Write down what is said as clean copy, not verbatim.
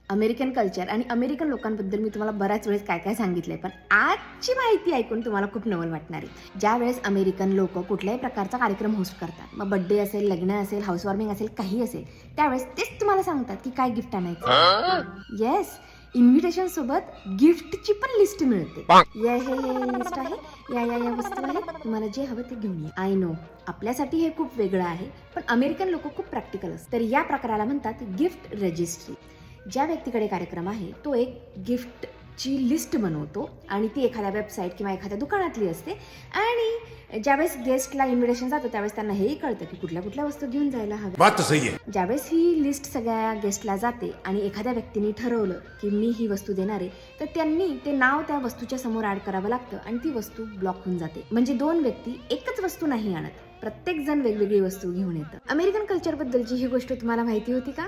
American culture आणि American लोकांबद्दल मी तुम्हाला बऱ्याच वेळेस काय काय सांगितलंय, पण आजची माहिती ऐकून तुम्हाला खूप नवल वाटणार आहे. ज्या वेळेस अमेरिकन लोक कुठल्याही प्रकारचा कार्यक्रम होस्ट करतात, मग बर्थडे असेल, लग्न असेल, हाऊसवॉर्मिंग असेल, काही असेल, त्यावेळेस तेच तुम्हाला सांगतात की काय गिफ्ट आणायचं. येस, इन्व्हिटेशन सोबत गिफ्टची पण लिस्ट मिळते. हे लिस्ट आहे, या वस्तू आहेत, तुम्हाला जे हवं ते घेऊन या. आय नो, आपल्यासाठी हे खूप वेगळं आहे, पण अमेरिकन लोक खूप प्रॅक्टिकल असतात. तर या प्रकाराला म्हणतात गिफ्ट रजिस्ट्री. ज्या व्यक्तीकडे कार्यक्रम आहे तो एक गिफ्टची लिस्ट बनवतो आणि ती एखाद्या वेबसाईट किंवा एखाद्या दुकानातली असते. आणि ज्यावेळेस गेस्टला इन्व्हिटेशन जातो त्यावेळेस त्यांना हेही कळतं की कुठल्या कुठल्या वस्तू घेऊन जायला हव्या. ज्यावेळेस ही लिस्ट सगळ्या गेस्टला जाते आणि एखाद्या व्यक्तीने ठरवलं की मी ही वस्तू देणार आहे, तर त्यांनी ते नाव त्या वस्तूच्या समोर ऍड करावं लागतं आणि ती वस्तू ब्लॉक होऊन जाते. म्हणजे दोन व्यक्ती एकच वस्तू नाही आणत, प्रत्येक जण वेगवेगळी वस्तू घेऊन येतं. अमेरिकन कल्चर बद्दलची ही गोष्ट तुम्हाला माहिती होती का?